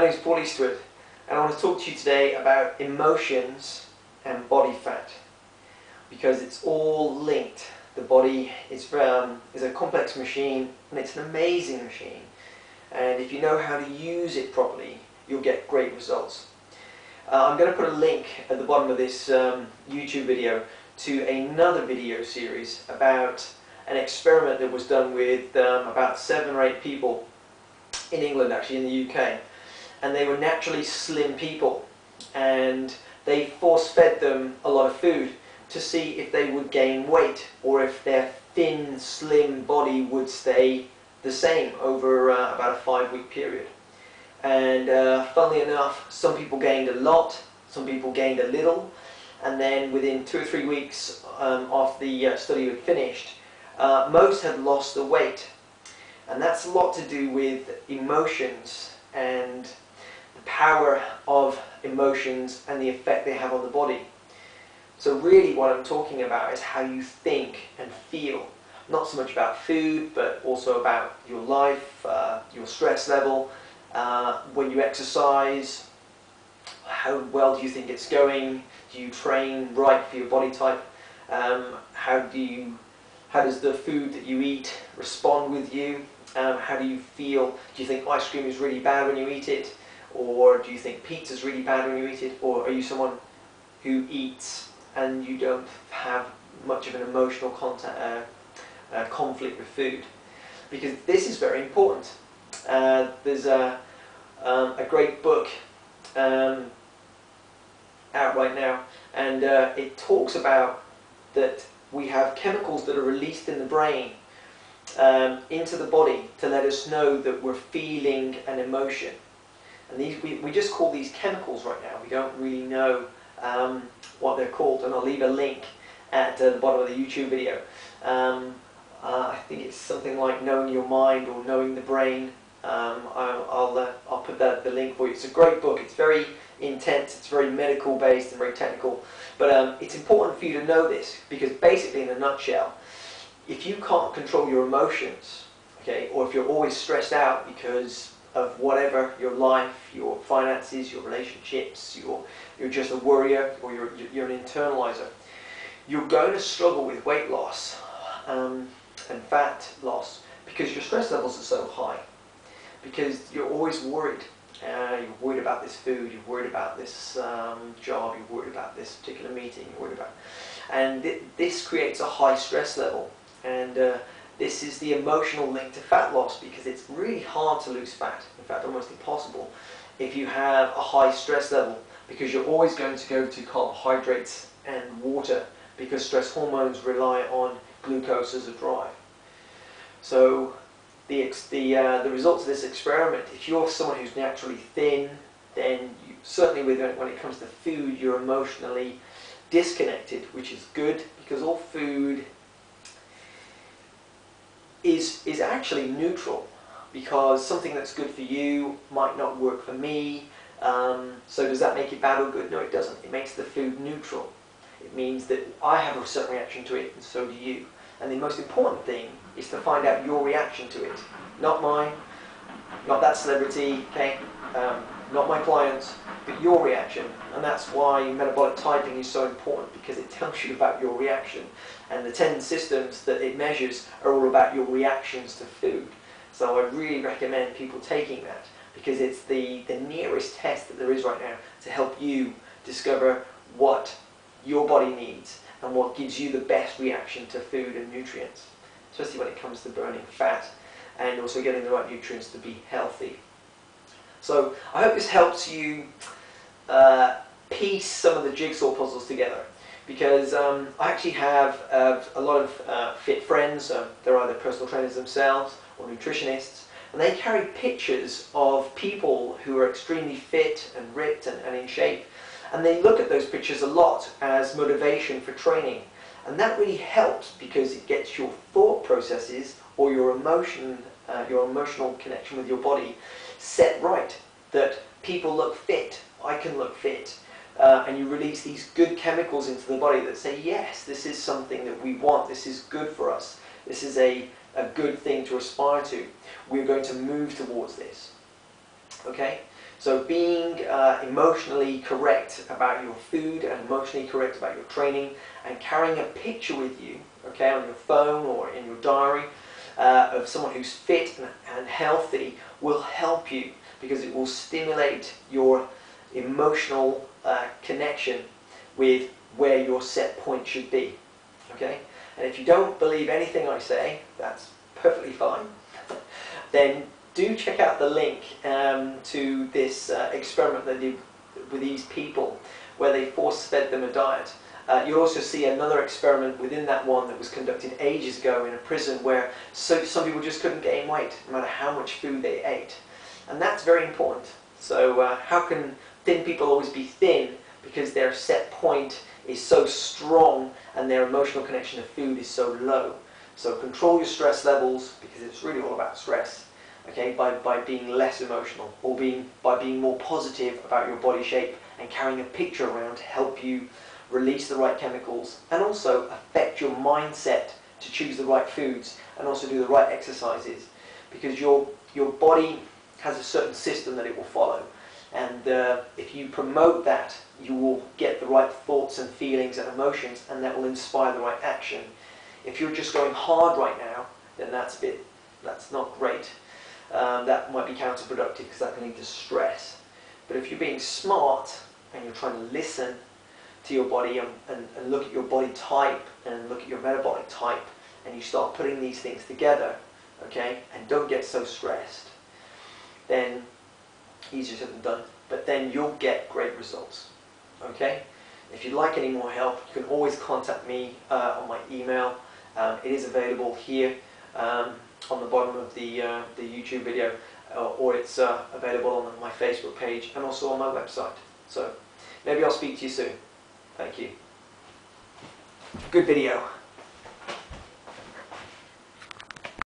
name is Paul Eastwood, and I want to talk to you today about emotions and body fat, because it's all linked. The body is a complex machine, and it's an amazing machine, and if you know how to use it properly, you'll get great results. I'm going to put a link at the bottom of this YouTube video to another video series about an experiment that was done with about 7 or 8 people in England, actually in the UK, and they were naturally slim people, and they force-fed them a lot of food to see if they would gain weight or if their thin, slim body would stay the same over about a 5-week period. And funnily enough, some people gained a lot, some people gained a little, and then within 2 or 3 weeks after the study had finished, most had lost the weight. And that's a lot to do with emotions and the power of emotions and the effect they have on the body. So really what I'm talking about is how you think and feel. Not so much about food, but also about your life, your stress level, when you exercise, how well do you think it's going, do you train right for your body type, how does the food that you eat respond with you, how do you feel, do you think ice cream is really bad when you eat it, or do you think pizza is really bad when you eat it, or are you someone who eats and you don't have much of an emotional conflict with food? Because this is very important. There's a great book out right now, and it talks about that we have chemicals that are released in the brain into the body to let us know that we're feeling an emotion. And these we just call these chemicals right now. We don't really know what they're called, and I'll leave a link at the bottom of the YouTube video. I think it's something like knowing your mind or knowing the brain. I'll put the link for you. It's a great book. It's very intense, it's very medical based and very technical, but it's important for you to know this, because basically in a nutshell, if you can't control your emotions, okay, or if you're always stressed out because of whatever, your life, your finances, your relationships, you're just a worrier, or you're an internalizer, you're going to struggle with weight loss and fat loss, because your stress levels are so high, because you're always worried. You're worried about this food, you're worried about this job, you're worried about this particular meeting, you're worried about, and this creates a high stress level, and this is the emotional link to fat loss, because it's really hard to lose fat, in fact almost impossible, if you have a high stress level, because you're always going to go to carbohydrates and water, because stress hormones rely on glucose as a drive. So the results of this experiment, if you're someone who's naturally thin, then certainly when it comes to food, you're emotionally disconnected, which is good, because all food is actually neutral, because something that's good for you might not work for me. So does that make it bad or good? No, it doesn't. It makes the food neutral. It means that I have a certain reaction to it, and so do you. And the most important thing is to find out your reaction to it. Not mine, not that celebrity, okay? Not my clients, but your reaction. And that's why metabolic typing is so important, because it tells you about your reaction. And the 10 systems that it measures are all about your reactions to food. So I really recommend people taking that, because it's the nearest test that there is right now to help you discover what your body needs and what gives you the best reaction to food and nutrients, especially when it comes to burning fat and also getting the right nutrients to be healthy. So I hope this helps you piece some of the jigsaw puzzles together, because I actually have a lot of fit friends. They're either personal trainers themselves or nutritionists, and they carry pictures of people who are extremely fit and ripped and in shape. And they look at those pictures a lot as motivation for training. And that really helps, because it gets your thought processes or your emotional connection with your body set right. That people look fit, I can look fit. And you release these good chemicals into the body that say, yes, this is something that we want, this is good for us, this is a good thing to aspire to. We're going to move towards this. Okay? So being emotionally correct about your food and emotionally correct about your training, and carrying a picture with you, okay, on your phone or in your diary of someone who's fit and healthy will help you, because it will stimulate your emotional connection with where your set point should be. Okay? And if you don't believe anything I say, that's perfectly fine. Then do check out the link to this experiment they did with these people, where they force-fed them a diet. You'll also see another experiment within that one that was conducted ages ago in a prison, where some people just couldn't gain weight no matter how much food they ate. And that's very important. So how can thin people always be thin? Because their set point is so strong and their emotional connection to food is so low. So control your stress levels, because it's really all about stress, okay, by being less emotional, or by being more positive about your body shape and carrying a picture around to help you release the right chemicals, and also affect your mindset to choose the right foods and also do the right exercises, because your body has a certain system that it will follow, and if you promote that, you will get the right thoughts and feelings and emotions, and that will inspire the right action. If you're just going hard right now, then that's not great. That might be counterproductive, because that can lead to stress. But if you're being smart and you're trying to listen to your body and look at your body type and look at your metabolic type, and you start putting these things together, okay, and don't get so stressed, then easier said than done, but then you'll get great results. Okay? If you'd like any more help, you can always contact me on my email. It is available here on the bottom of the YouTube video, or it's available on my Facebook page and also on my website. So maybe I'll speak to you soon. Thank you. Good video.